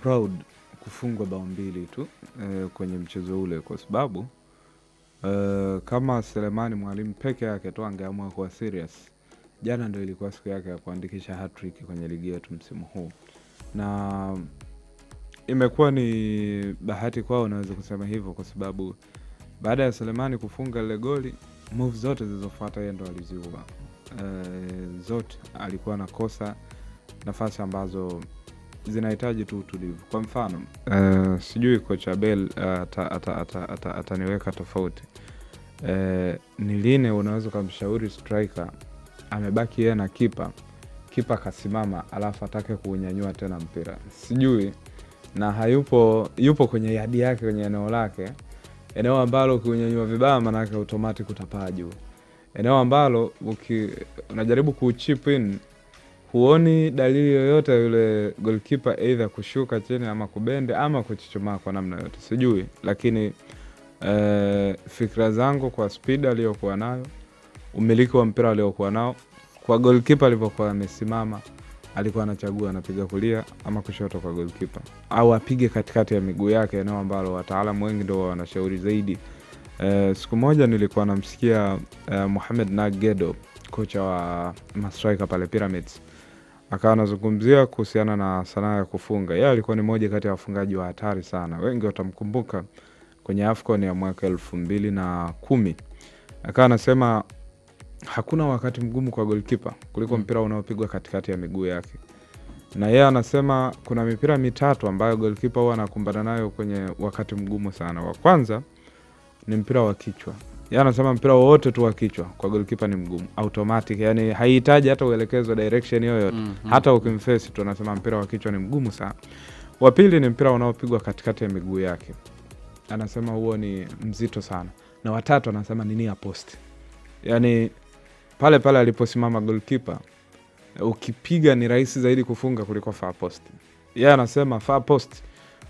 Proud kufungwa bao mbili tu kwenye mchezo ule kwa sababu kama Selemani Mwalimu peke yake tu angeamua kuwa serious, jana ndio ilikuwa siku yake ya kuandikisha hat-trick kwenye ligi yetu msimu huu, na imekuwa ni bahati kwao, naweza kusema hivyo, kwa sababu baada ya Selemani kufunga ile goli, move zote zilizofuata yeye ndo aliziua. Zote alikuwa anakosa nafasi ambazo zinahitaji tu utulivu. Kwa mfano sijui kocha Abel ataniweka tofauti. Ni lini unaweza kumshauri striker amebaki yeye na kipa kasimama alafu atake kuunyanyua tena mpira? Sijui, na yupo kwenye yadi yake, kwenye eneo lake, eneo ambalo kuunyanyua vibaya maana yake automatic utapaa juu, eneo ambalo unajaribu kuchip in, huoni dalili yoyote yule goalkeeper either kushuka chini ama kubende ama kuchichumaa kwa namna yote, sijui. Lakini fikra zangu kwa speed aliyokuwa nayo, umiliki wa mpira aliyokuwa nao, kwa goalkeeper alipokuwa amesimama, alikuwa anachagua anapiga kulia ama kushoto kwa goalkeeper, au apige katikati ya miguu yake, eneo ambalo wataalamu wengi ndio wanashauri zaidi. Siku moja nilikuwa namsikia Mohamed Nagedo, kocha wa mastrika pale Pyramids, akawa anazungumzia kuhusiana na sanaa ya kufunga. Yeye alikuwa ni mmoja kati ya wafungaji wa hatari sana, wengi watamkumbuka kwenye AFCON ya mwaka 2010. Akawa anasema hakuna wakati mgumu kwa goalkeeper kuliko mpira unaopigwa katikati ya miguu yake, na yeye anasema kuna mipira mitatu ambayo goalkeeper huwa anakumbana nayo kwenye wakati mgumu sana. Wa kwanza ni mpira wa kichwa. Yeye anasema mpira wote tu wa kichwa kwa goalkeeper ni mgumu automatic, yani haihitaji hata uelekezo direction yoyote. Hata ukimface tu anasema mpira wa kichwa ni mgumu sana. Wa pili ni mpira unaopigwa katikati ya miguu yake, anasema huo ni mzito sana. Na watatu anasema ni near post, yani pale pale aliposimama goalkeeper, ukipiga ni rahisi zaidi kufunga kuliko far post. Yeye anasema far post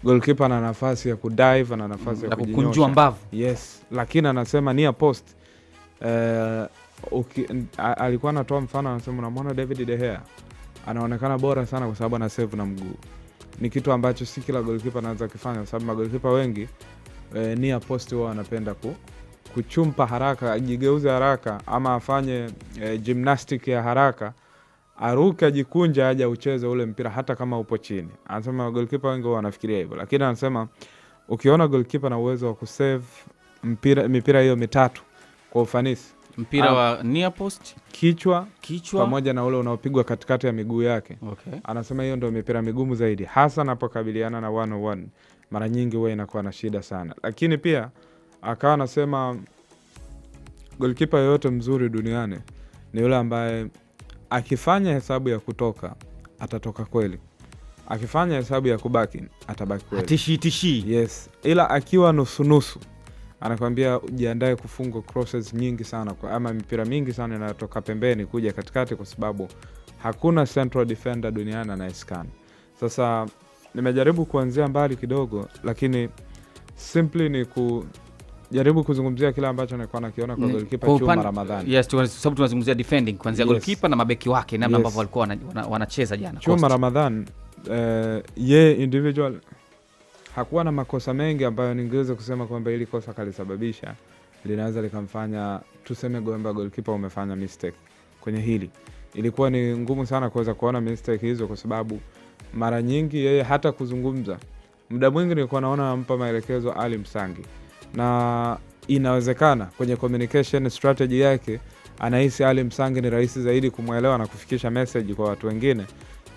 goalkeeper ana nafasi ya kudive, ana nafasi ya kukunjua mbavu. Yes, lakini anasema near post alikuwa anatoa mfano, anasema unamwona David De Gea anaonekana bora sana kwa sababu ana save na mguu. Ni kitu ambacho si kila goalkeeper anaweza kufanya, kwa sababu goalkeeper wengi near post wao wanapenda kuchumpa haraka, ajigeuze haraka, ama afanye gymnastic ya haraka, aruke, ajikunja, aje ucheze ule mpira hata kama upo chini. Anasema goalkeeper wengi wanafikiria hivyo, lakini anasema ukiona goalkeeper na uwezo wa kusave mipira hiyo mitatu kwa ufanisi, mpira wa near post, kichwa pamoja na ule unaopigwa katikati ya miguu yake, okay, anasema hiyo ndio mipira migumu zaidi, hasa anapokabiliana na 1-on-1. Mara nyingi huwa inakuwa na shida sana. Lakini pia akawa anasema goalkeeper yoyote mzuri duniani ni yule ambaye akifanya hesabu ya kutoka atatoka kweli, akifanya hesabu ya kubaki atabaki kweli, tishi. Yes, ila akiwa nusu anakuambia jiandae kufungwa crosses nyingi sana, ama mipira mingi sana inatoka pembeni kuja katikati, kwa sababu hakuna central defender duniani anayescan. Sasa nimejaribu kuanzia mbali kidogo, lakini simply ni kujaribu kuzungumzia kile ambacho nilikuwa nakiona kwa goalkeeper Chuma Ramadhani. Yes, sababu tunazungumzia defending kuanzia goalkeeper na mabeki wake, namna ambavyo walikuwa wanacheza jana. Chuma Ramadhani ye individual hakuwa na makosa mengi ambayo ningeweza kusema kwamba ili kosa kalisababisha linaweza likamfanya tuseme kwamba goalkeeper umefanya mistake kwenye hili. Ilikuwa ni ngumu sana kuweza kuona mistake hizo, kwa sababu mara nyingi yeye hata kuzungumza, muda mwingi nilikuwa naona ampa maelekezo Ali Msangi, na inawezekana kwenye communication strategy yake anahisi Ali Msangi ni rahisi zaidi kumwelewa na kufikisha message kwa watu wengine,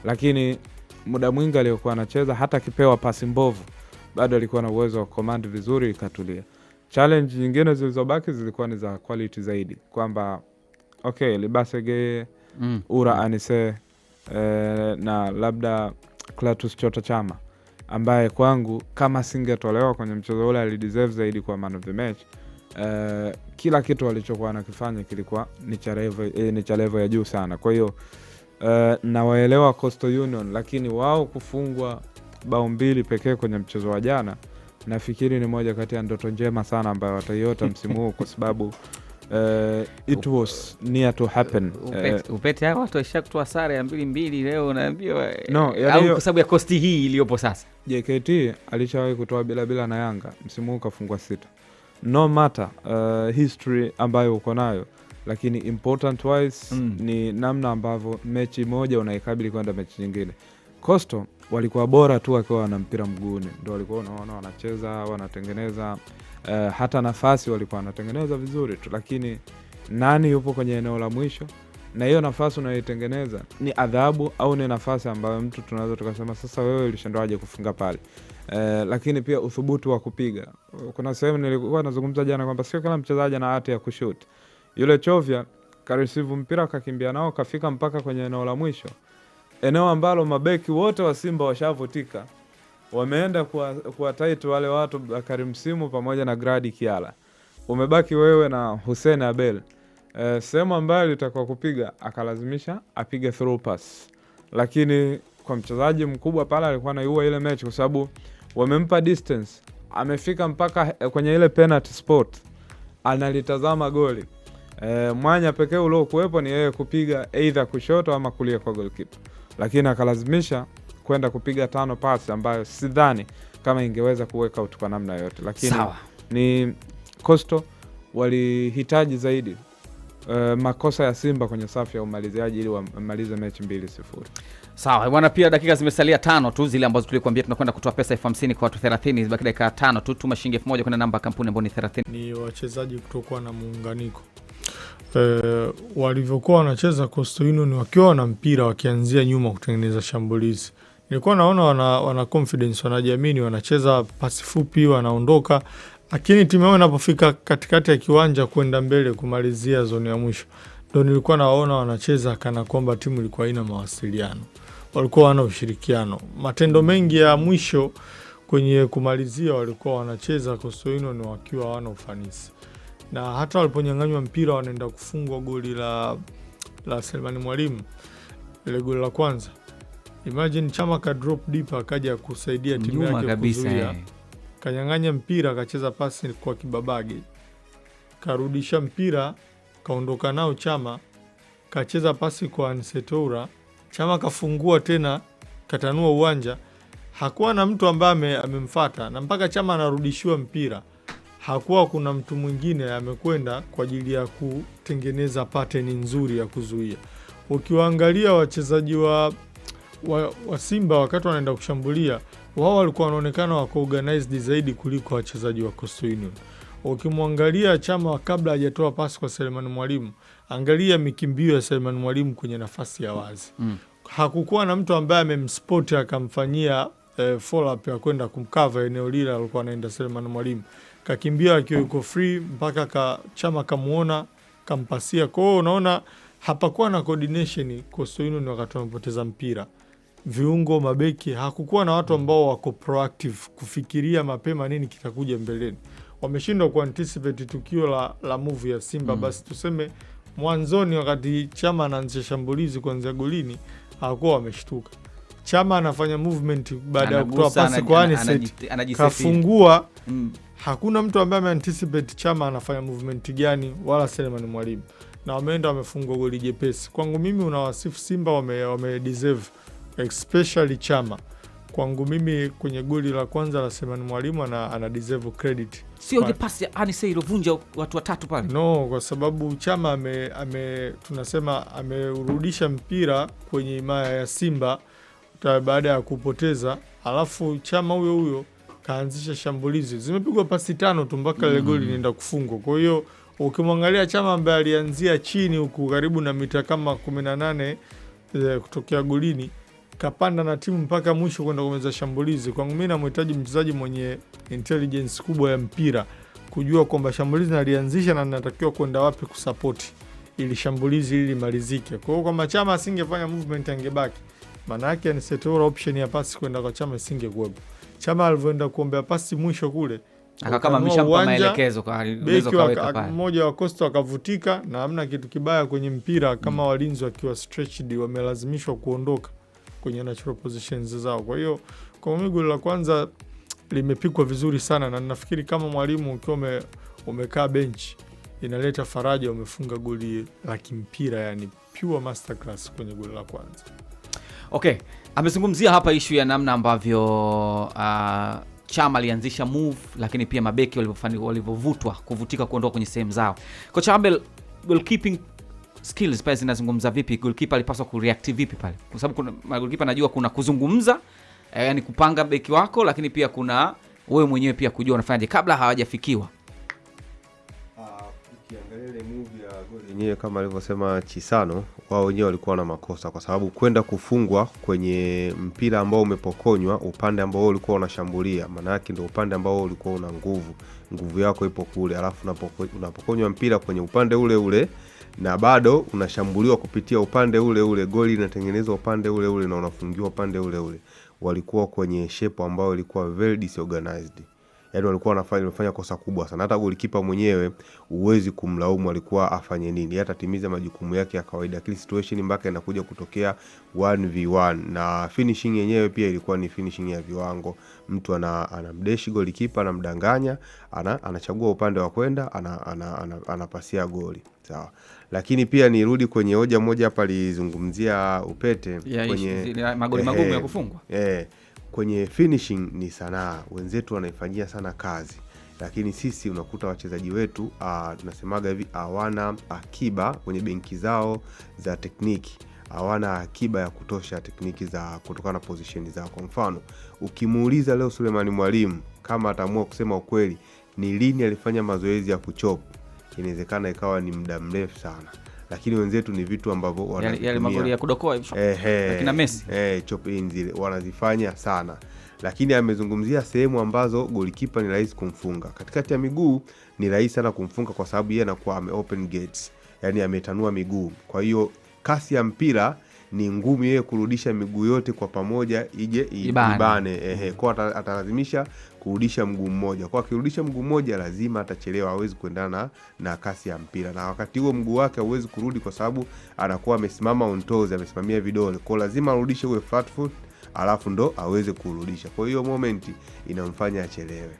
lakini muda mwingi aliokuwa anacheza hata kipewa pasi mbovu bado alikuwa na uwezo wa command vizuri, ikatulia. Challenge nyingine zilizobaki zilikuwa ni za quality zaidi, kwamba okay, Libasege, Ura Anise na labda Clatous Chota Chama, ambaye kwangu kama singetolewa kwenye mchezo ule alideserve zaidi kwa man of the match. Kila kitu alichokuwa anakifanya kilikuwa ni cha level ya juu sana. Kwa hiyo na waelewa Coastal Union, lakini wao kufungwa bao mbili pekee kwenye mchezo wa jana, nafikiri ni moja kati ya ndoto njema sana ambayo wataiota msimu huu, kwa sababu It was near to happen. Upete hao watu waisha kutoa sare ya 2-2 leo unaambiwa au kwa sababu ya kosti hii iliyopo sasa. JKT alishawahi kutoa bila na Yanga, msimu huu kafungwa 6. No matter history ambayo uko nayo, lakini important wise ni namna ambavyo mechi moja unaikabili kwenda mechi nyingine. Coastal walikuwa bora tu wakiwa wana mpira mguuni, ndio walikuwa unaona wanacheza, wanatengeneza hata nafasi walikuwa wanatengeneza vizuri tu, lakini nani yupo kwenye eneo la mwisho? Na hiyo nafasi unayoitengeneza ni adhabu au ni nafasi ambayo mtu tunaweza tukasema sasa wewe ulishindaje kufunga pale? Lakini pia uthubutu wa kupiga. Kuna sehemu nilikuwa nazungumza jana kwamba sio kila mchezaji ana hati ya kushoot. Yule Chovya kareceive mpira kakimbia nao kafika mpaka kwenye eneo la mwisho, eneo ambalo mabeki wote wa Simba washavutika, wameenda kuwa tight wale watu Karim Simu pamoja na Gradi Kiala. Umebaki wewe na Hussein Abel. Sehemu ambayo itakuwa kupiga akalazimisha apige through pass, lakini kwa mchezaji mkubwa pale alikuwa anaiua ile mechi kwa sababu wamempa distance, amefika mpaka kwenye ile penalty spot analitazama goli. Mwanya pekee uliokuwepo ni yeye kupiga either kushoto ama kulia kwa goalkeeper, lakini akalazimisha kwenda kupiga 5 pasi ambayo sidhani kama ingeweza kuweka out kwa namna yote, lakini ni Coastal walihitaji zaidi makosa ya Simba kwenye safu ya umaliziaji ili wamalize mechi 2-0. Sawa bwana, pia dakika zimesalia 5 tu zile ambazo tulikwambia tunakwenda kutoa pesa 50 kwa watu 30, zibaki dakika 5 tu. Tuma shilingi 1000 kwenda namba kampuni ambayo ni 30. Ni wachezaji kutokuwa na muunganiko. Walivyokuwa wanacheza Coastal Union wakiwa na mpira wakianzia nyuma kutengeneza shambulizi, nilikuwa naona wana confidence, wanajiamini, wanacheza pasi fupi, wanaondoka, lakini timu yao inapofika katikati ya kiwanja kwenda mbele kumalizia zoni ya mwisho, ndio nilikuwa naona wanacheza kana kwamba timu ilikuwa haina mawasiliano, walikuwa wana ushirikiano. Matendo mengi ya mwisho kwenye kumalizia walikuwa wanacheza Coastal Union wakiwa hawana ufanisi, na hata waliponyang'anywa mpira wanaenda kufungwa goli la Selemani Mwalimu, ile goli la kwanza, imagine Chama ka drop deep akaja kusaidia timu yake kuzuia, kanyang'anya mpira, akacheza pasi kwa Kibabage, karudisha mpira, kaondoka nao Chama, kacheza pasi kwa Ansetoura, Chama kafungua tena, katanua uwanja, hakuwa na mtu ambaye amemfuata, na mpaka Chama anarudishiwa mpira hakuwa kuna mtu mwingine amekwenda kwa ajili ya kutengeneza pattern nzuri ya kuzuia. Ukiwaangalia wachezaji wa Simba wakati wanaenda kushambulia, wao walikuwa wanaonekana wako organized zaidi kuliko wachezaji wa Coastal Union. Ukimwangalia Chama kabla hajatoa pasi kwa Selemani Mwalimu, angalia mikimbio ya Selemani Mwalimu kwenye nafasi ya wazi. Hakukuwa na mtu ambaye amemspot akamfanyia follow up ya kwenda kumcover eneo lile alikuwa anaenda Selemani Mwalimu. Kakimbia akiwa yuko free mpaka Chama kamuona kampasia. Kwa hiyo unaona hapakuwa na coordination Coastal Union wakati wanapoteza mpira. Viungo, mabeki, hakukuwa na watu ambao wako proactive kufikiria mapema nini kitakuja mbeleni. Wameshindwa kuanticipate tukio la move ya Simba. Basi tuseme mwanzoni wakati Chama anaanzisha shambulizi kuanzia golini hakuwa wameshtuka. Chama anafanya movement baada ya kutoa pasi kwa Anicet, kafungua. Hakuna mtu ambaye ameanticipate Chama anafanya movement gani, wala Selemani Mwalimu, na wameenda wamefungwa goli jepesi. Kwangu mimi unawasifu Simba, wame deserve, especially Chama. Kwangu mimi kwenye goli la kwanza la Selemani Mwalimu ana deserve credit. Sio ile pasi ya Anisei ilovunja watu watatu pale. No, kwa sababu Chama tunasema amerudisha mpira kwenye himaya ya Simba baada ya kupoteza, alafu Chama huyo kaanzisha shambulizi, zimepigwa pasi 5 tu mpaka ile goli inaenda kufungwa. Kwa hiyo ukimwangalia Chama ambaye alianzia chini huku karibu na mita kama 18 kutokea golini, kapanda na timu mpaka mwisho kwenda kumeza shambulizi. Kwangu mimi namhitaji mchezaji mwenye intelligence kubwa ya mpira, kujua kwamba shambulizi nalianzisha na natakiwa kwenda wapi kusupport ili shambulizi ili malizike. Kwa hiyo kama Chama asingefanya movement angebaki, maana yake ni Setora option ya pasi kwenda kwa Chama isingekuwepo. Chama alivyoenda kuombea pasi mwisho kule, kama mshampa maelekezo kwa beki mmoja wa Coastal akavutika, na hamna kitu kibaya kwenye mpira kama walinzi wakiwa stretched wamelazimishwa kuondoka kwenye natural positions zao. Kwa hiyo kwa miguu la kwanza limepikwa vizuri sana, na nafikiri kama mwalimu ukiwa umekaa bench inaleta faraja umefunga goli la kimpira, yani pure masterclass kwenye goli la kwanza. Okay, amezungumzia hapa issue ya namna ambavyo Chama alianzisha move, lakini pia mabeki walivyovutwa kuvutika kuondoka kwenye sehemu zao. Coach Abel, goalkeeping skills pale zinazungumza vipi? Goalkeeper alipaswa kureact vipi pale? Kwa sababu kuna goalkeeper najua kuna kuzungumza, yani kupanga beki wako, lakini pia kuna wewe mwenyewe pia kujua unafanyaje kabla hawajafikiwa. Ukiangalia ile move ya goli yenyewe kama alivyosema Chisano, wao wenyewe walikuwa na makosa kwa sababu kwenda kufungwa kwenye mpira ambao umepokonywa upande ambao ulikuwa unashambulia, maana yake ndio upande ambao ulikuwa una nguvu yako ipo kule, alafu unapokonywa mpira kwenye upande ule ule na bado unashambuliwa kupitia upande ule ule, goli linatengenezwa upande ule ule na unafungiwa upande ule ule. Walikuwa kwenye shape ambayo ilikuwa very disorganized. Yaani walikuwa wanafanya kosa kubwa sana. Hata golikipa mwenyewe uwezi kumlaumu alikuwa afanye nini. Hata timiza majukumu yake ya kawaida. Kile situation mpaka inakuja kutokea 1v1 na finishing yenyewe pia ilikuwa ni finishing ya viwango. Mtu anamdeshi golikipa, anamdanganya, anachagua upande wa kwenda, anapasia goli. Sawa. Lakini pia nirudi kwenye hoja moja hapa alizungumzia Upete kwenye magoli magumu ya kufungwa. Kwenye finishing ni sanaa, wenzetu wanaifanyia sana kazi, lakini sisi unakuta wachezaji wetu tunasemaga hivi, hawana akiba kwenye benki zao za tekniki, hawana akiba ya kutosha tekniki za kutokana na position zao. Kwa mfano, ukimuuliza leo Sulemani Mwalimu kama ataamua kusema ukweli ni lini alifanya mazoezi ya kuchop, inawezekana ikawa ni muda mrefu sana, lakini wenzetu ni vitu ambavyo wanatumia yale magoli ya kudokoa lakini Messi chop in zile wanazifanya sana. Lakini amezungumzia sehemu ambazo golikipa ni rahisi kumfunga. Katikati ya miguu ni rahisi sana kumfunga kwa sababu yeye anakuwa open gates, yani ametanua miguu. Kwa hiyo kasi ya mpira ni ngumu yeye kurudisha miguu yote kwa pamoja ije ibane. Kwa atalazimisha kurudisha mguu mmoja. Kwa akirudisha mguu mmoja lazima atachelewa, hawezi kuendana na kasi ya mpira. Na wakati huo mguu wake hauwezi kurudi kwa sababu anakuwa amesimama on toes, amesimamia vidole. Kwa lazima arudishe uwe flat foot alafu ndo aweze kurudisha. Kwa hiyo moment inamfanya achelewe.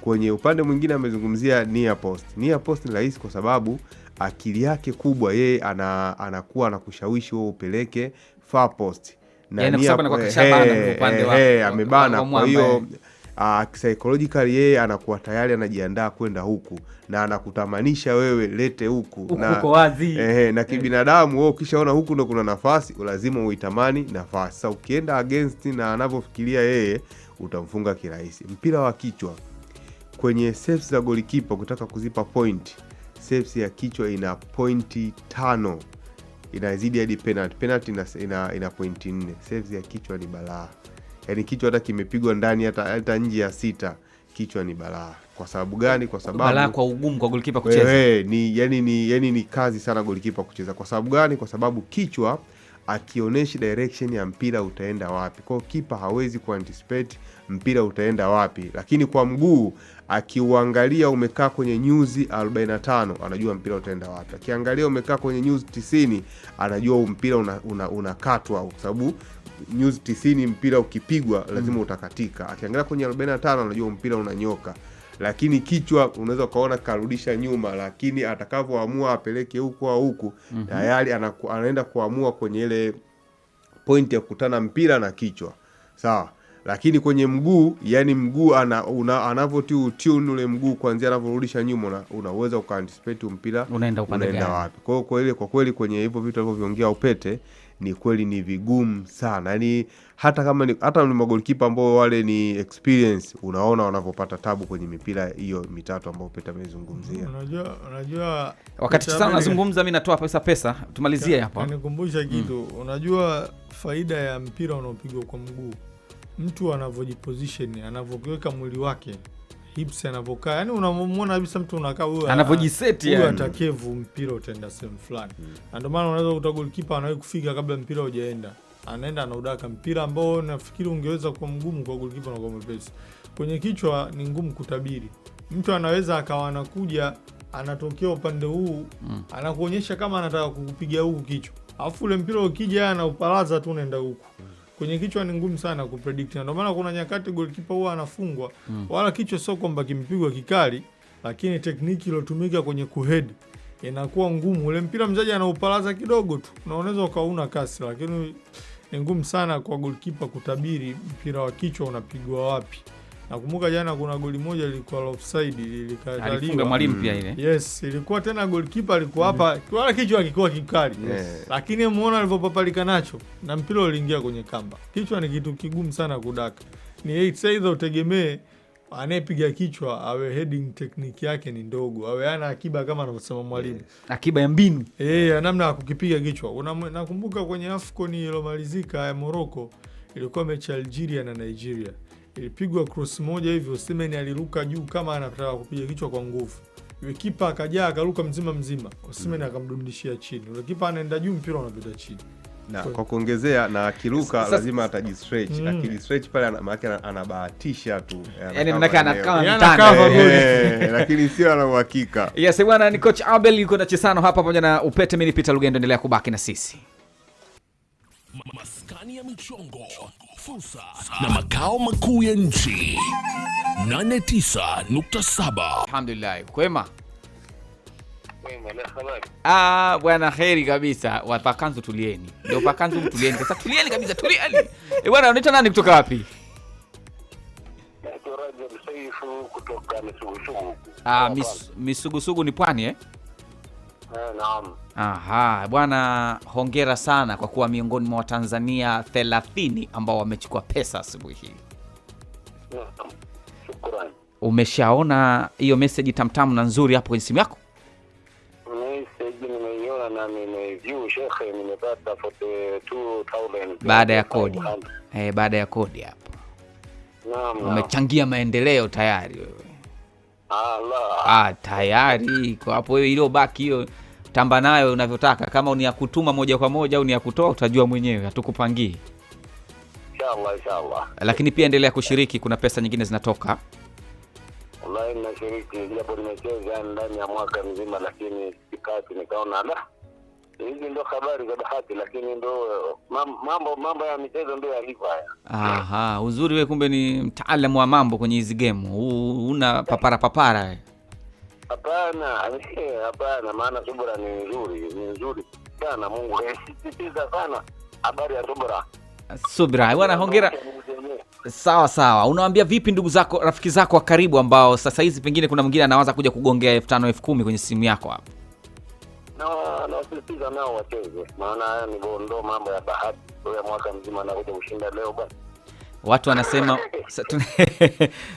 Kwenye upande mwingine amezungumzia near post. Near post ni rahisi kwa sababu akili yake kubwa yeye anakuwa anakushawishi wewe upeleke far post. Na amebana. Kwa hiyo psychologically yeye anakuwa tayari anajiandaa kwenda huku na anakutamanisha wewe lete huku na wazi. Na kibinadamu wewe ukishaona huku ndo kuna nafasi lazima uitamani nafasi. Sasa ukienda against na anavyofikiria yeye utamfunga kirahisi. Mpira wa kichwa kwenye saves za golikipa ukitaka kuzipa point, saves ya kichwa ina pointi 5, inazidi hadi penalty ina pointi 4. Saves ya kichwa ni balaa. Yaani kichwa hata kimepigwa ndani hata nje ya 6, kichwa ni balaa. Kwa sababu gani? Kwa sababu balaa kwa ugumu kwa golikipa kucheza. Ni kazi sana golikipa kucheza. Kwa sababu gani? Kwa sababu kichwa akioneshi direction ya mpira utaenda wapi. Kwa kipa hawezi kuanticipate mpira utaenda wapi. Lakini kwa mguu akiuangalia umekaa kwenye nyuzi 45 anajua mpira utaenda wapi. Akiangalia umekaa kwenye nyuzi 90 anajua mpira unakatwa kwa sababu nyuzi 90 mpira ukipigwa lazima utakatika. Akiangalia kwenye 45 anajua mpira unanyoka. Lakini kichwa unaweza kaona karudisha nyuma, lakini atakavyoamua apeleke huko au huku tayari anaenda kuamua kwenye ile point ya kukutana mpira na kichwa. Sawa. Lakini kwenye mguu, yani mguu anavyotiuni ule mguu kuanzia anavyorudisha nyuma unaweza ukaanticipate mpira unaenda wapi. Kwa kweli kwenye hivyo vitu alivyoviongea Upete ni kweli ni vigumu sana. Yaani hata ni magolikipa ambao wale ni experience, unaona wanavyopata tabu kwenye mipira hiyo mitatu ambayo Upete amezungumzia. Unajua wakati sana nazungumza mimi natoa pesa tumalizie hapa. Nikumbusha kitu. Unajua faida ya mpira unaopigwa kwa mguu, mtu anavyojiposition, anavyokiweka mwili wake, hips anavyokaa, yani unamwona kabisa mtu unakaa huyo anavyojiseti, yani atakevu mpira utaenda sehemu fulani. Na ndio maana unaweza kuta goalkeeper anawahi kufika kabla mpira hujaenda, anaenda anaudaka mpira ambao nafikiri ungeweza kuwa mgumu kwa goalkeeper na kwa mwepesi. Kwenye kichwa ni ngumu kutabiri. Mtu anaweza akawa anakuja anatokea upande huu, anakuonyesha kama anataka kukupiga huku kichwa, alafu ule mpira ukija anaupalaza tu unaenda huku. Kwenye kichwa ni ngumu sana kupredict. Ndio maana kuna nyakati goalkeeper huwa anafungwa wala kichwa sio kwamba kimpigwa kikali, lakini tekniki iliyotumika kwenye kuhead inakuwa ngumu. Ule mpira mchezaji anaupalaza kidogo tu na unaweza ukauna kasi, lakini ni ngumu sana kwa goalkeeper kutabiri mpira wa kichwa unapigwa wapi. Nakumbuka jana kuna goli moja lilikuwa offside, lilikataliwa. Alifunga Mwalimu pia ile. Yes, ilikuwa tena goalkeeper alikuwa hapa, wala kichwa kilikuwa kikali. Lakini muona alivyopapalika nacho na mpira uliingia kwenye kamba. Kichwa ni kitu kigumu sana kudaka. Ni either utegemee anayepiga kichwa awe heading technique yake ni ndogo, awe ana akiba kama anavyosema Mwalimu. Akiba ya mbinu. Namna ya kukipiga kichwa. Nakumbuka kwenye AFCON iliyomalizika ya Morocco, ilikuwa mechi Algeria na Nigeria. Ilipigwa cross moja hivyo, Osimhen aliruka juu kama anataka kupiga kichwa kwa nguvu. Yule kipa akajaa akaruka mzima. Osimhen akamdundishia chini. Yule kipa anaenda juu, mpira unapita chini. Na kwa kuongezea, na akiruka lazima atajistretch. Akijistretch pale maana anabahatisha tu. Yaani mnaka kama lakini sio ana uhakika. Yes bwana, ni coach Abel yuko na Chesano hapa pamoja na Upete. Mimi Peter Lugendo, endelea kubaki na sisi. Maskani ya michongo, fursa na makao makuu ya nchi 89.7. Alhamdulillah, kwema. Bwana kheri kabisa. Wapakanzu tulieni. Ndio pakanzu tulieni. Sasa tulieni kabisa, tulieni. Bwana unaitwa nani kutoka wapi? Kutoka Misugusugu. Misugusugu ni pwani Naam. Aha, bwana hongera sana kwa kuwa miongoni mwa Watanzania 30 ambao wamechukua pesa asubuhi hii. Shukrani. Umeshaona hiyo message tamtamu na nzuri hapo kwenye simu yako? Message nimeiona na nimeview shekhe, nimepata 42,000 baada ya kodi. Baada ya kodi hapo. Naam. Umechangia maendeleo tayari wewe. Allah. Tayari kwa hapo wewe, ile baki hiyo tamba nayo unavyotaka. Kama ni ya kutuma moja kwa moja au ni ya kutoa utajua mwenyewe, hatukupangii. Inshallah. Lakini pia endelea kushiriki, kuna pesa nyingine zinatoka. Wallahi nashiriki, japo nimecheza ndani ya mwaka mzima, lakini sikati nikaona hizi ndo habari za bahati, lakini ndo mambo ya michezo ndo yalivyo haya. Aha, uzuri wewe kumbe ni mtaalamu wa mambo kwenye hizi game. Una papara. Hapana, maana subira ni nzuri sana. Mungu anasisitiza sana habari ya subira. Bwana hongera. Sawa. Unawaambia vipi ndugu zako, rafiki zako wa karibu ambao sasa hizi pengine kuna mwingine anaanza kuja kugongea 5,000 10,000 kwenye simu yako hapo? Na wasisitiza nao wacheze, maana haya ni bondo, mambo ya bahati. Kwa mwaka mzima anakuja kushinda leo bwana.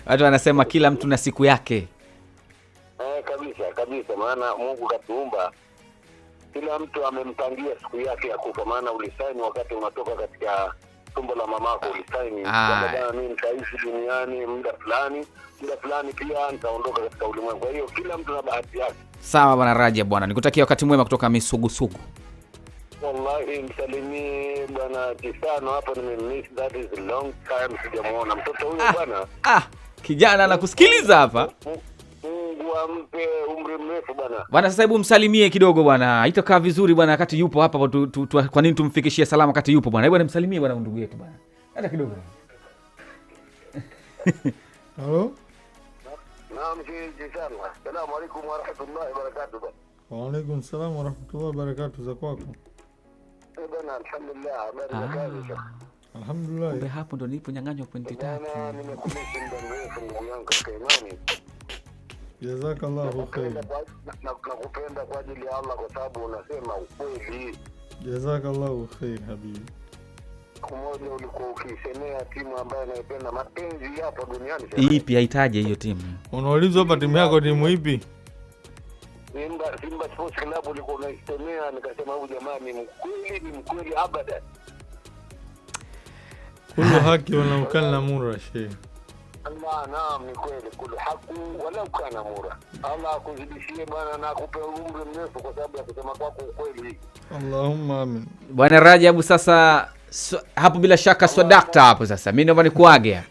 Watu wanasema kila mtu na siku yake. Kabisa, maana Mungu katuumba, kila mtu amempangia siku yake ya kufa. Maana ulisaini wakati unatoka katika tumbo la mamako, ulisaini kwamba mimi nitaishi duniani muda fulani pia nitaondoka katika ulimwengu. Kwa hiyo kila mtu na bahati yake. Sawa bwana Rajab bwana, nikutakia wakati mwema kutoka Misugusugu. Wallahi msalimie bwana Chesano hapo, nimemiss, that is a long time sijamuona mtoto huyo bwana. Kijana anakusikiliza hapa. Mungu ampe umri mrefu bwana. Bwana sasa hebu msalimie kidogo bwana. Haitakaa vizuri bwana wakati yupo hapa, kwa nini tumfikishie salama wakati yupo bwana? Hebu nimsalimie bwana ndugu yetu bwana. Hata kidogo. Halo? Naam, Chesano. Asalamu alaykum wa rahmatullahi wa barakatuh. Wa alaykum salaam wa rahmatullahi wa barakatuh. Za kwako? Bwana alhamdulillah, habari za alhamdulillah. Kumbe hapo ndo nipo nyang'anywa pointi 3. Nimekumishi muda mrefu ndugu yangu katika imani. Jazakallahu khair. Nakupenda kwa ajili ya Allah, kwa sababu unasema ukweli. Jazakallahu khair habibi. Kumoja ulikuwa ukisemea timu ambayo naipenda, mapenzi hapo duniani. Ipi haitaje hiyo timu? Unaulizwa hapa timu yako timu ipi? Simba Sports Club ulikuwa unaisemea, nikasema huyu jamaa ni mkweli abadan. Kullu haki wala ukana mura shehe. Allah, naam, ni kweli, kullu haki wala ukana mura. Allah akuzidishie bwana na akupe umri mrefu kwa sababu ya kusema kwako ukweli. Allahumma amin. Bwana Rajabu, sasa hapo bila shaka swadakta hapo sasa. Mimi naomba nikuage.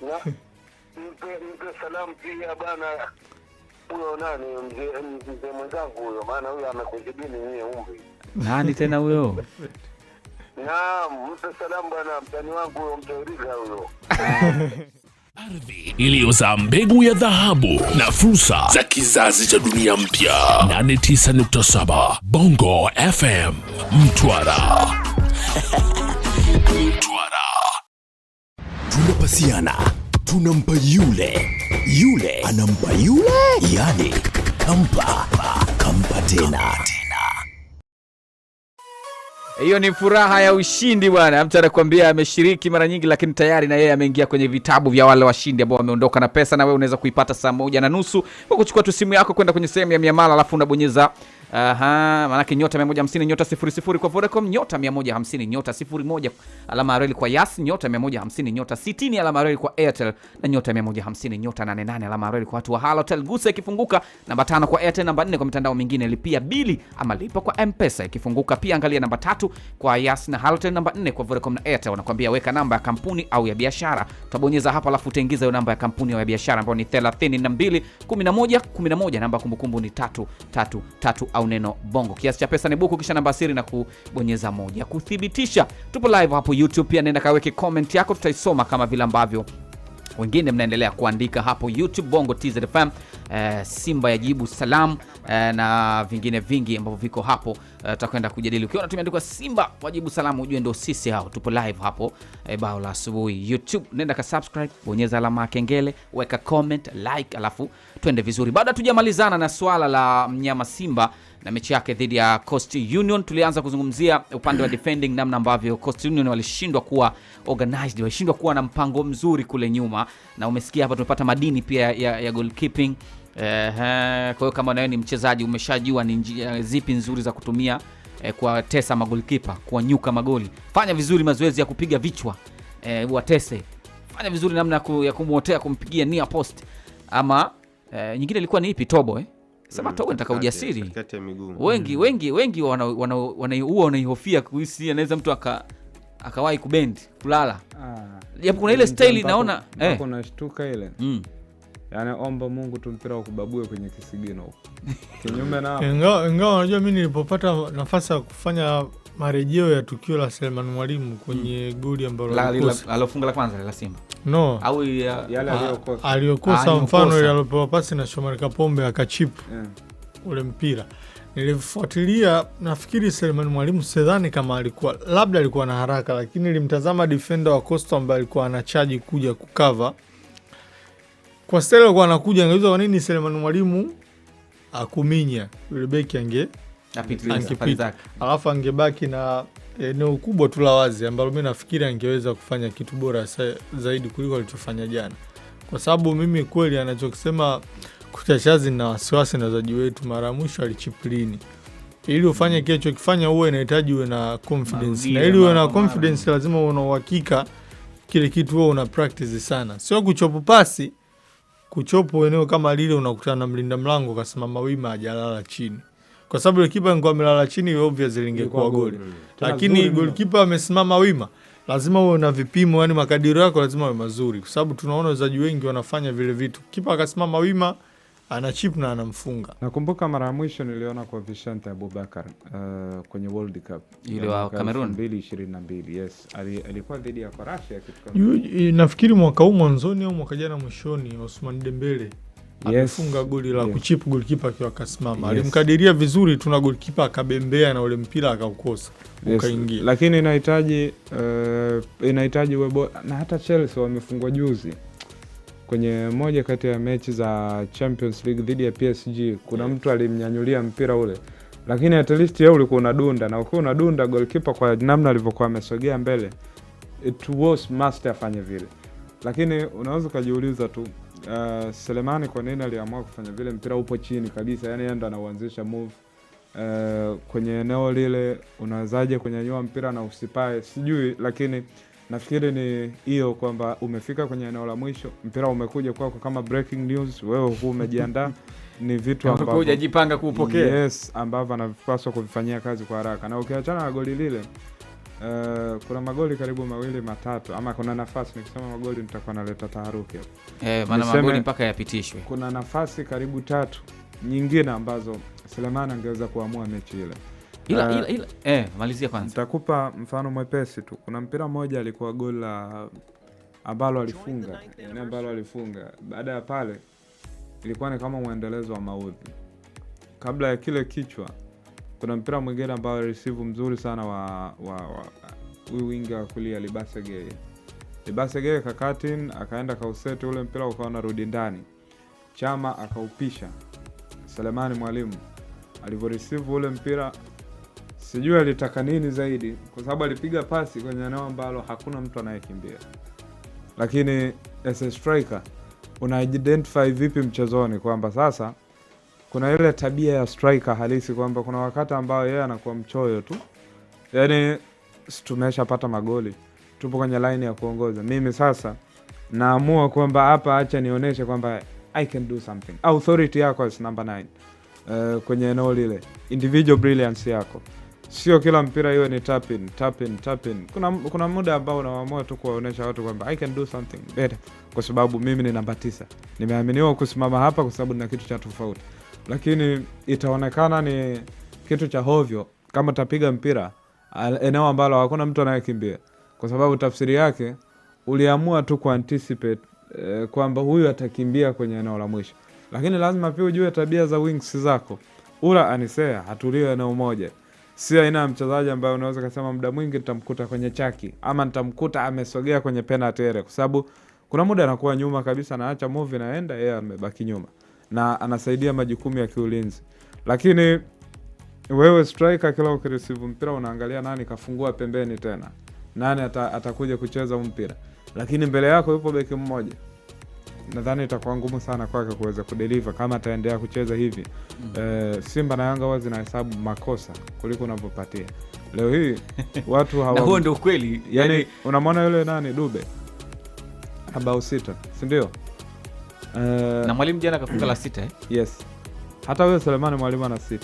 Mpe salamu pia bwana. Huyo nani mzee mwenzangu huyo, maana huyo amekuzidini yeye umri. Nani tena huyo? Naam, mpe salamu bwana, mtani wangu huyo, mtauriza huyo. Ardhi iliyozaa mbegu ya dhahabu na fursa za kizazi cha dunia mpya. 89.7 Bongo FM Mtwara. Mtwara. Tunapasiana, tunampa yule anampa yule, yani kampa tena. Hiyo ni furaha ya ushindi bwana. Mtu anakuambia ameshiriki mara nyingi, lakini tayari na yeye ameingia kwenye vitabu vya wale washindi ambao wameondoka na pesa, na wewe unaweza kuipata saa 1:30 kwa kuchukua tu simu yako kwenda kwenye sehemu ya miamala, alafu unabonyeza manake nyota 150 nyota 00 kwa Vodacom, nyota 150 nyota 01 alama reli kwa Yas, nyota 150 nyota 60 alama reli kwa Airtel, na nyota 150 nyota 88 alama reli kwa watu wa Halotel. Gusa ikifunguka, namba 5 kwa Airtel, namba 4 kwa mitandao mingine, lipia bili ama lipa kwa M-Pesa ikifunguka. Pia angalia namba 3 kwa Yas na Halotel, namba 4 kwa Vodacom na Airtel. Wanakuambia weka namba ya kampuni au ya biashara, utabonyeza hapa alafu utaingiza hiyo namba ya kampuni au ya biashara ambayo ni 32 11 11, namba kumbukumbu ni 333 au neno bongo. Kiasi cha pesa ni buku, kisha namba siri na kubonyeza 1 kuthibitisha. Tupo live hapo YouTube, pia nenda kaweke comment yako, tutaisoma kama vile ambavyo wengine mnaendelea kuandika hapo YouTube. Bongo TZFM, Simba yajibu salam, na vingine vingi ambavyo viko hapo, tutakwenda kujadili. Ukiona tumeandikwa Simba wajibu salam, ujue ndio sisi hao. Tupo live hapo bao la asubuhi YouTube. Nenda ka subscribe, bonyeza alama ya kengele, weka comment, like, alafu twende vizuri. Baada hatujamalizana na swala la mnyama Simba na mechi yake dhidi ya Coast Union, tulianza kuzungumzia upande wa defending, namna ambavyo Coast Union walishindwa kuwa organized, walishindwa kuwa na mpango mzuri kule nyuma, na umesikia hapa tumepata madini pia ya goalkeeping. Kwa hiyo kama nawe ni mchezaji, umeshajua ni njia zipi nzuri za kutumia kwa tesa magolikipa, kwa nyuka magoli. Fanya vizuri mazoezi ya kupiga vichwa, watese. Fanya vizuri namna ya kumuotea, kumpigia near post, ama nyingine ilikuwa ni ipi, Tobo sema Tobo nataka ujasiri. Katikati ya miguu. Wengi wanaihofia kuhisi anaweza mtu akawahi kubend kulala. Japo kuna ile style naona kuna shtuka ile. Yaani omba Mungu tu mpira ukubabue kwenye kisigino huko. Kinyume na hapo. Ingawa unajua mimi nilipopata nafasi ya kufanya marejeo ya tukio la Selemani Mwalimu kwenye goli ambalo alofunga la kwanza la Simba. No. Au yale aliyokosa mfano ile aliyopewa pasi na Shomari Kapombe akachip ule mpira. Nilifuatilia, nafikiri Selemani Mwalimu sidhani kama alikuwa na haraka, lakini nilimtazama defender wa Costa ambaye alikuwa anachaji kuja kukava. Kwa style alikuwa anakuja, angeuza kwa nini Selemani Mwalimu akuminya yule beki angepita, alafu angebaki na eneo kubwa tu la wazi ambalo mimi nafikiri angeweza kufanya kitu bora zaidi kuliko alichofanya jana. Kwa sababu mimi kweli anachokisema Kuchachazi na wasiwasi na wachezaji wetu, mara mwisho alichiplini. Ili ufanye kile chokifanya uwe inahitaji uwe na confidence. Na ili uwe na confidence lazima uwe na uhakika kile kitu wewe una practice sana. Sio kuchopo pasi, kuchopo eneo kama lile unakutana na mlinda mlango kasimama wima hajalala chini. Kwa sababu ile kipa angekuwa amelala chini obvious lingekuwa goli. Lakini goalkeeper amesimama wima. Lazima uwe na vipimo, yani makadirio yako lazima uwe mazuri. Kwa sababu tunaona wachezaji wengi wanafanya vile vitu. Kipa akasimama wima, ana chip na anamfunga. Nakumbuka mara ya mwisho niliona kwa Vicente Abubakar kwenye World Cup ile wa Cameroon 2022. Yes, alikuwa dhidi ya Croatia kitu kama. Nafikiri mwaka huu mwanzoni au mwaka jana mwishoni, Osman Dembele alifunga goli la kuchip goalkeeper akiwa kasimama. Alimkadiria vizuri, tuna goalkeeper akabembea na ule mpira akaukosa. Ukaingia. Lakini inahitaji webo, na hata Chelsea wamefungwa juzi kwenye moja kati ya mechi za Champions League dhidi ya PSG. Kuna mtu alimnyanyulia mpira ule, lakini at least yeye ulikuwa unadunda, na ukiwa unadunda goalkeeper kwa namna alivyokuwa amesogea mbele, it was must afanye vile. Lakini unaweza kujiuliza tu Selemani kwa nini aliamua kufanya vile? Mpira upo chini kabisa, yani yeye ndo anaanzisha move kwenye eneo lile, unawezaje kunyanyua mpira na usipae? Sijui, lakini nafikiri ni hiyo kwamba umefika kwenye eneo la mwisho, mpira umekuja kwako kama breaking news, wewe huko umejiandaa, ni vitu ambavyo hujajipanga kuupokea. Yes, ambavyo anapaswa kuvifanyia kazi kwa haraka. Na ukiachana na goli lile, kuna magoli karibu mawili matatu, ama kuna nafasi, nikisema magoli nitakuwa naleta taharuki hapo. Maana magoli mpaka yapitishwe. Kuna nafasi karibu 3 nyingine ambazo Selemani angeweza kuamua mechi ile. Ila malizia kwanza. Nitakupa mfano mwepesi tu. Kuna mpira mmoja alikuwa goli la ambalo alifunga. Baada ya pale ilikuwa ni kama muendelezo wa maudhi. Kabla ya kile kichwa kuna mpira mwingine ambao receive mzuri sana wa winga wa kulia Libase Geye kakatin akaenda kauseti ule mpira ukawa unarudi ndani. Chama akaupisha. Selemani Mwalimu alivyoreceive ule mpira sijui alitaka nini zaidi, kwa sababu alipiga pasi kwenye eneo ambalo hakuna mtu anayekimbia. Lakini as a striker una identify vipi mchezoni kwamba sasa kuna ile tabia ya striker halisi kwamba kuna wakati ambao yeye anakuwa mchoyo tu. Yaani tumeshapata magoli, tupo kwenye line ya kuongoza. Mimi sasa naamua kwamba hapa acha nionyeshe kwamba I can do something. Authority yako is number 9 kwenye eneo lile. Individual brilliance yako. Sio kila mpira iwe ni tap in. Kuna muda ambao unaamua tu kuwaonesha watu kwamba I can do something better kwa sababu mimi ni namba 9. Nimeaminiwa kusimama hapa kwa sababu nina kitu cha tofauti. Lakini itaonekana ni kitu cha hovyo kama tapiga mpira eneo ambalo hakuna mtu anayekimbia, kwa sababu tafsiri yake uliamua tu kuanticipate kwamba huyu atakimbia kwenye eneo la mwisho. Lakini lazima pia ujue tabia za wings zako. Ula Anisea hatuliwe eneo moja. Si aina ya mchezaji ambaye unaweza kusema muda mwingi nitamkuta kwenye chaki ama nitamkuta amesogea kwenye penalty area, kwa sababu kuna muda anakuwa nyuma kabisa, anaacha move naenda yeye amebaki nyuma na anasaidia majukumu ya kiulinzi. Lakini wewe striker kila ukireceive mpira unaangalia nani kafungua pembeni tena, nani atakuja kucheza mpira, lakini mbele yako yupo beki mmoja. Nadhani itakuwa ngumu sana kwake kuweza kudeliver kama ataendelea kucheza hivi. Simba na Yanga wazi na hesabu makosa kuliko unavyopatia. Leo hii watu hawa na huo ndio kweli. Yani unamwona yule nani Dube ambao 6, si ndio? Na Mwalimu jana akafunga la 6 Yes. Hata wewe Selemani Mwalimu ana 6.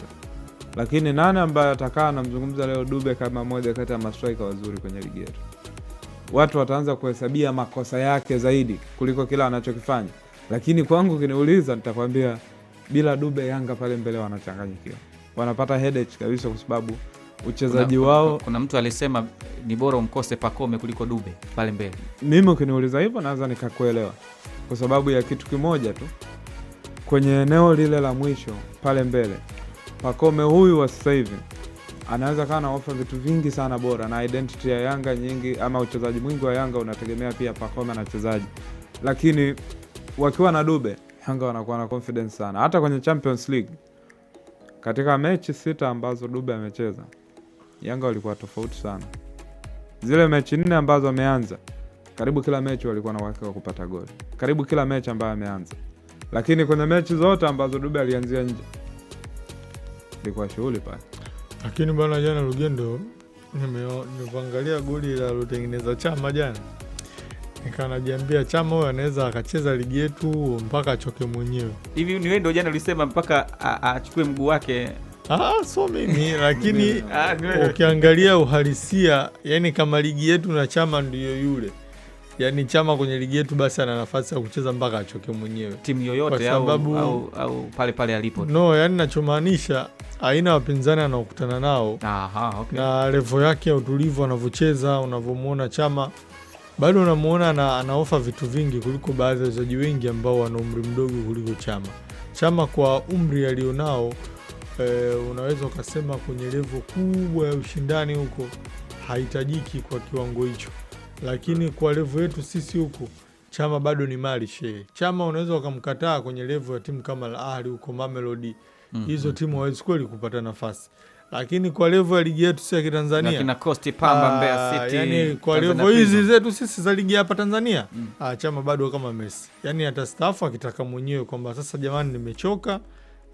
Lakini nani ambaye atakaa namzungumza leo Dube kama moja kati ya mastriker wazuri kwenye ligi yetu? Watu wataanza kuhesabia makosa yake zaidi kuliko kila anachokifanya. Lakini kwangu kiniuliza nitakwambia bila Dube Yanga pale mbele wanachanganyikiwa. Wanapata headache kabisa kwa sababu uchezaji wao. Kuna mtu alisema ni bora umkose Pacome kuliko Dube pale mbele. Mimi ukiniuliza hivyo naweza nikakuelewa. Kwa sababu ya kitu kimoja tu. Kwenye eneo lile la mwisho pale mbele, Pacome huyu wa sasa hivi anaweza kana offer vitu vingi sana bora, na identity ya Yanga nyingi ama uchezaji mwingi wa Yanga unategemea pia Pacome na wachezaji. Lakini wakiwa na Dube, Yanga wanakuwa na confidence sana. Hata kwenye Champions League katika mechi 6 ambazo Dube amecheza, Yanga walikuwa tofauti sana. Zile mechi 4 ambazo ameanza, karibu kila mechi walikuwa na uhakika wa kupata goli. Karibu kila mechi ambayo ameanza. Lakini kwenye mechi zote ambazo Dube alianzia nje, ilikuwa shughuli pale. Lakini bwana jana Lugendo nimeangalia goli la lotengeneza Chama jana. Nikanajiambia Chama huyo anaweza akacheza ligi yetu mpaka achoke mwenyewe. Hivi ni wewe ndio jana ulisema mpaka achukue mguu wake? So mimi lakini ukiangalia uhalisia, yani kama ligi yetu na Chama ndiyo yule. Yani Chama kwenye ligi yetu basi ana nafasi ya kucheza mpaka achoke mwenyewe. Timu yoyote sababu, au pale alipo. No, yani nachomaanisha aina wapinzani anaokutana nao. Okay. Na level yake ya utulivu anavyocheza, unavyomuona Chama bado unamuona anaofa vitu vingi kuliko baadhi ya wachezaji wengi ambao wana umri mdogo kuliko Chama. Chama kwa umri alionao unaweza ukasema kwenye level kubwa ya ushindani huko haitajiki kwa kiwango hicho. Lakini kwa level yetu sisi huko Chama bado ni mali shehe. Chama unaweza ukamkataa kwenye level ya timu kama Al Ahly huko Mamelodi. Hizo timu hawezi kweli kupata nafasi. Lakini kwa level ya ligi yetu sisi ya Tanzania, lakini Coast Pamba, Mbeya City, yani kwa level hizi zetu sisi za ligi hapa Tanzania, Chama bado kama Messi. Yani atastaafu akitaka mwenyewe kwamba sasa jamani nimechoka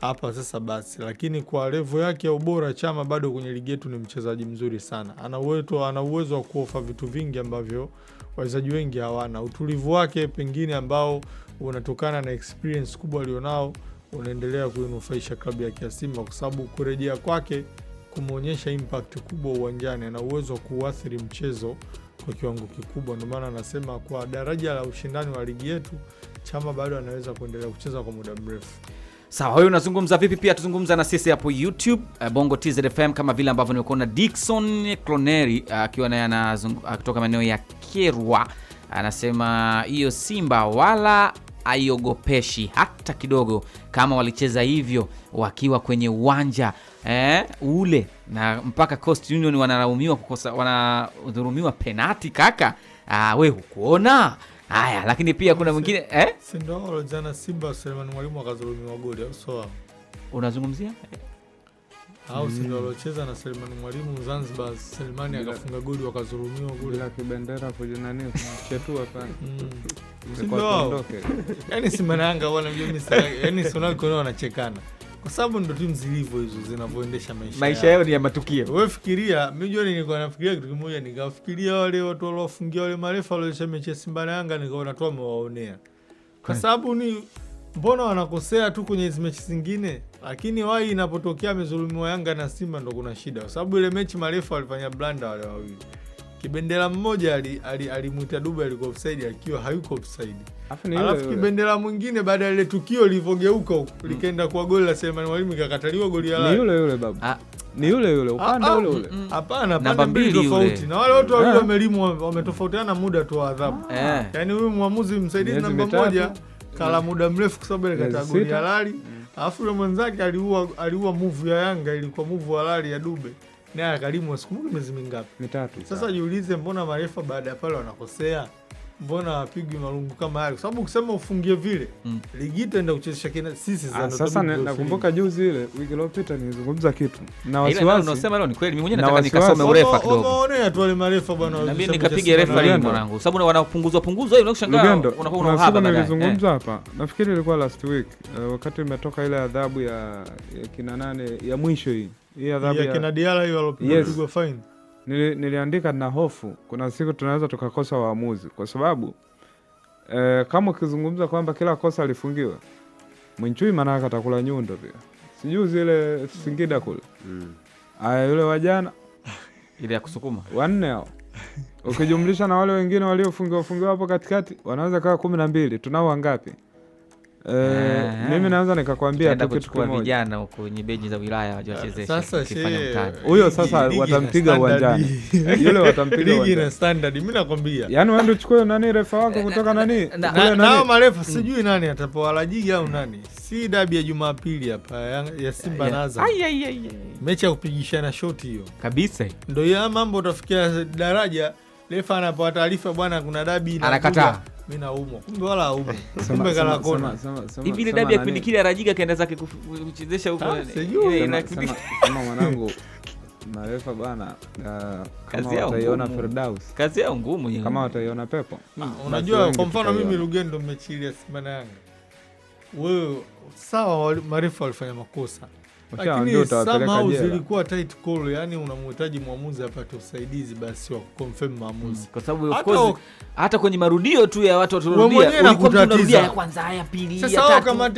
hapa sasa basi. Lakini kwa level yake ya ubora Chama bado kwenye ligi yetu ni mchezaji mzuri sana. Ana uwezo wa kuofa vitu vingi ambavyo wachezaji wengi hawana. Utulivu wake pengine ambao unatokana na experience kubwa alionao unaendelea kuinufaisha klabu ya Simba, kwa sababu kurejea kwake kumuonyesha impact kubwa uwanjani. Ana uwezo wa kuathiri mchezo kwa kiwango kikubwa. Ndio maana anasema kwa daraja la ushindani wa ligi yetu Chama bado anaweza kuendelea kucheza kwa muda mrefu. Sawa, wewe unazungumza vipi? Pia tuzungumza na sisi hapo YouTube Bongo TZ FM, kama vile ambavyo nimekuona Dickson Cloneri akiwa naye kutoka maeneo ya Kerwa anasema hiyo Simba wala aiogopeshi hata kidogo, kama walicheza hivyo wakiwa kwenye uwanja ule, na mpaka Coast Union wanalaumiwa kukosa, wanadhulumiwa penalti kaka. We hukuona haya? Lakini pia kuna mwingine si ndio jana Simba Selemani Mwalimu akadhulumiwa goli au sio? Unazungumzia au si ndio waliocheza na Selemani Mwalimu Zanzibar, Selemani akafunga goli wakadhulumiwa goli bila kibendera kujinani kuchetua pale. Yaani Simba na Yanga bwana, yaani sio kuna wanachekana kwa sababu ndio timu zilivyo hizo zinavyoendesha maisha yao ni ya matukio. Wewe fikiria, mimi jioni nilikuwa nafikiria kitu kimoja, nikafikiria wale watu waliofungia wale marefa waliosha mechi ya Simba na Yanga, nikaona tu wamewaonea kwa sababu ni mbona wanakosea tu kwenye hizo mechi zingine, lakini wao inapotokea amezulumiwa Yanga na Simba ndo kuna shida, kwa sababu ile mechi marefa walifanya blanda wale wawili. Kibendera mmoja alimuita Dube alikuwa offside akiwa hayuko offside. Alafu kibendera mwingine baada ya ile tukio lilivyogeuka likaenda kwa goli la Selemani Mwalimu ikakataliwa goli ya ni yule babu. Ni yule upande ule. Hapana, pande mbili tofauti. Na wale watu wawili wamelimwa wametofautiana muda tu wa adhabu. Yaani huyu muamuzi msaidizi namba moja kala muda mrefu kwa sababu ile kategori halali. Alafu yule mwenzake aliua move ya Yanga, ilikuwa move halali ya Dube. Naye akalimwa siku miezi mingapi? 3. Sasa jiulize, mbona marefa baada ya pale wanakosea? Mbona wapigwi marungu kama hali? Kwa sababu ukisema ufungie vile, ligi itaenda kuchezesha kina sisi za. Sasa nakumbuka juzi ile wiki iliyopita nilizungumza kitu. Na wasiwasi. Unasema leo ni kweli, mimi mwenyewe nataka nikasome urefa kidogo. Unaona tu wale marefa bwana. Na mimi nikapiga refa mwanangu. Sababu wanapunguzwa hiyo unashangaa unakuwa una uhaba baadaye. Nilizungumza hapa. Nafikiri ilikuwa last week wakati imetoka ile adhabu ya kina nane ya mwisho hii. Hii adhabu ya kina Diala hiyo alopigwa fine. Niliandika na hofu kuna siku tunaweza tukakosa waamuzi kwa sababu kama ukizungumza kwamba kila kosa alifungiwa Mwinchui, maana atakula nyundo pia. Sijui zile Singida kule. Aya, yule wajana ile ya kusukuma 4 hao. Ukijumlisha na wale wengine waliofungiwa hapo katikati wanaweza kaa 12. Tunao wangapi? Mimi naweza nikakwambia tu kitu kimoja. Vijana huko kwenye beji za wilaya wachezesha kifanya mtani. Huyo sasa watampiga uwanjani. Yule watampiga uwanjani. Ligi na standard, mimi nakwambia. Yaani wewe uchukue nani refa wako kutoka nani? Na marefa sijui nani atapoa Lajigi au nani. Si dabi ya Jumapili hapa ya Simba na Azam. Mechi ya kupigishana shoti hiyo. Kabisa. Ndio ya mambo utafikia daraja refa anapoa taarifa bwana kuna dabi na anakataa. Mimi naumwa. Kumbe wala haumwa. Kumbe kala kona. Hivi ile dabi ya kipindi kile Rajiga kaenda zake kuchezesha huko. Kama mwanangu marefa bwana kama wataiona Firdaus. Kazi yao ngumu hiyo. Kama wataiona pepo. Unajua kwa mfano mimi Lugendo mechilia Simba na Yanga. Wewe sawa marefa walifanya makosa. Lakini somehow zilikuwa tight call, yani unamhitaji mwamuzi apate usaidizi basi wa confirm maamuzi. Kwa sababu of course hata kwenye marudio tu ya watu waturudia ulikuwa unarudia ya kwanza, ya pili, ya tatu. Sasa kama